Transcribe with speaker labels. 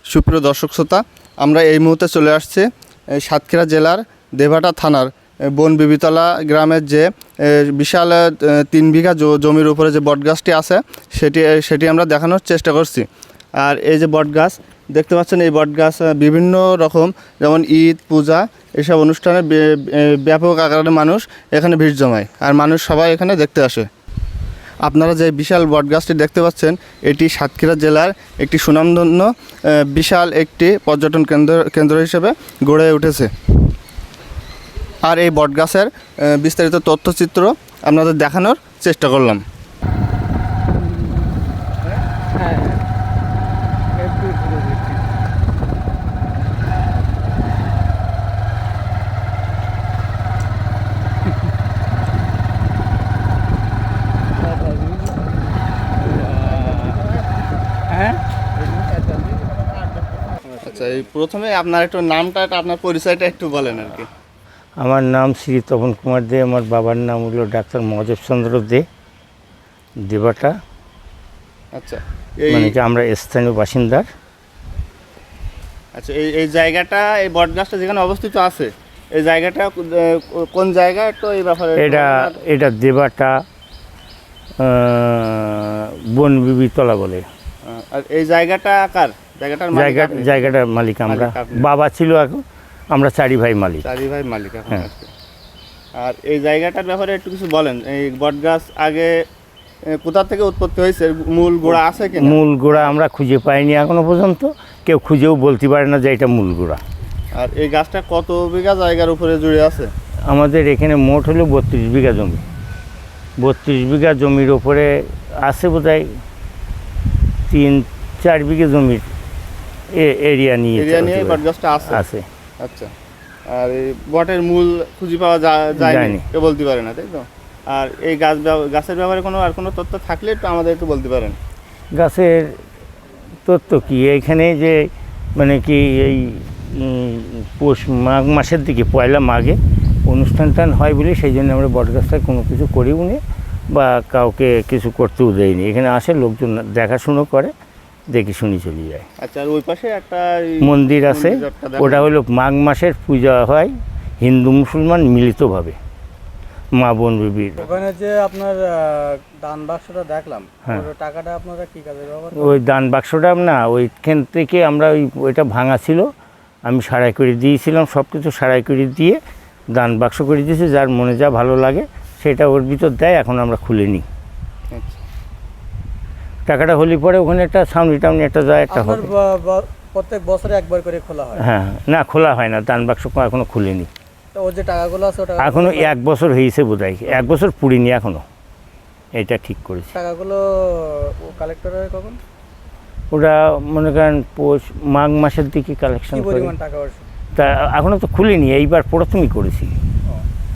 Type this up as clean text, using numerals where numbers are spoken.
Speaker 1: সুপ্রিয় দর্শক শ্রোতা, আমরা এই মুহূর্তে চলে আসছি সাতক্ষীরা জেলার দেভাটা থানার বনবিবিতলা গ্রামের যে বিশাল 3 বিঘা জমির উপরে যে বটগাছটি আছে সেটি আমরা দেখানোর চেষ্টা করছি। আর এই যে বটগাছ দেখতে পাচ্ছেন, এই বটগাছ বিভিন্ন রকম, যেমন ঈদ, পূজা, এসব অনুষ্ঠানে ব্যাপক আকারে মানুষ এখানে ভিড় জমায়, আর মানুষ সবাই এখানে দেখতে আসে। আপনারা যে বিশাল বটগাছটি দেখতে পাচ্ছেন, এটি সাতক্ষীরা জেলার একটি সুনামধন্য বিশাল একটি পর্যটন কেন্দ্র হিসেবে গড়ে উঠেছে। আর এই বটগাছের বিস্তারিত তথ্যচিত্র আপনাদের দেখানোর চেষ্টা করলাম। আচ্ছা, এই প্রথমে আপনার একটু নামটা, আপনার পরিচয়টা একটু বলেন আর কি।
Speaker 2: আমার নাম শ্রী তপন কুমার দে, আমার বাবার নাম হলো ডাক্তার মহাদেব চন্দ্র দে, দেবাটা।
Speaker 1: আচ্ছা,
Speaker 2: মানে কি আমরা স্থানীয় বাসিন্দার।
Speaker 1: আচ্ছা, এই জায়গাটা, এই বটগাছটা যেখানে অবস্থিত আছে, এই জায়গাটা কোন জায়গা তো এই ব্যাপারে?
Speaker 2: এটা দেবাটা বনবিবিতলা বলে।
Speaker 1: আর এই জায়গাটা কার?
Speaker 2: জায়গাটার মালিক আমরা। বাবা ছিল, এখন আমরা 4 ভাই মালিক।
Speaker 1: 4 ভাই মালিক এখন।
Speaker 2: হ্যাঁ।
Speaker 1: আর এই জায়গাটার ব্যাপারে একটু কিছু বলেন। এই বটগাছ আগে কোথা থেকে উৎপত্তি হয়েছে? মূল গোড়া আছে কি?
Speaker 2: মূল গোড়া আমরা খুঁজে পাইনি এখনো পর্যন্ত, কেউ খুঁজেও বলতে পারে না যে এটা মূল গোড়া।
Speaker 1: আর এই গাছটা কত বিঘা জায়গার উপরে জুড়ে আছে?
Speaker 2: আমাদের এখানে মোট হলো 32 বিঘা জমি। 32 বিঘা জমির ওপরে আছে বোধহয় 3-4 বিঘা জমির এরিয়া নিয়ে
Speaker 1: বটগাছটা আছে। আচ্ছা, আর এই বটের মূল খুঁজে পাওয়া যায়নি, কেউ বলতে পারে না, তাই তো? আর এই গাছের ব্যাপারে কোনো তথ্য থাকলে একটু আমাদের একটু বলতে পারেন।
Speaker 2: গাছের তথ্য কি, এইখানে যে মানে কি এই মাঘ মাসের দিকে, পয়লা মাঘে অনুষ্ঠান হয় বলে সেই জন্য আমরা বটগাছটায় কোনো কিছু করিও নি বা কাউকে কিছু করতেও দেয়নি। এখানে আসে লোকজন, দেখাশুনো করে, দেখে শুনি চলে যায়।
Speaker 1: আচ্ছা, আর ওই পাশে একটা
Speaker 2: মন্দির আছে, ওটা হলো মাঘ মাসের পূজা হয় হিন্দু মুসলমান মিলিতভাবে, মা বনবিবির।
Speaker 3: ওখানে যে আপনার দান বাক্সটা দেখলাম, টাকাটা আপনারা কি কাজে ব্যবহার করেন?
Speaker 2: ওই দান বাক্সটা না, ওইখান থেকে আমরা ওইটা ভাঙা ছিল, আমি সারাই করে দিয়েছিলাম, সব কিছু সারাই করে দিয়ে দান বাক্স করে দিয়েছি। যার মনে যা ভালো লাগে সেটা ওর ভিতর দেয়, এখন আমরা খুলে নিই। টাকাটা হলে পরে ওখানে একটা সামনি টামনি একটা যায়, একটা হবে।
Speaker 3: প্রত্যেক বছরে একবার করে খোলা হয়?
Speaker 2: হ্যাঁ, না খোলা হয় না, দান বাক্স এখনো খুলিনি।
Speaker 3: তো ওর যে টাকাগুলো আছে ওটা
Speaker 2: এখনো 1 বছর হয়েছে বোধহয়, 1 বছর পুরিনি এখনো, এটা ঠিক করেছি।
Speaker 3: টাকাগুলো কালেক্টর হয় কখন?
Speaker 2: ওটা মনে করেন মাঘ মাসের দিকে কালেকশন করে।
Speaker 3: পরিমাণ টাকা?
Speaker 2: তা এখনো তো খুলিনি, এইবার প্রথমই করেছি।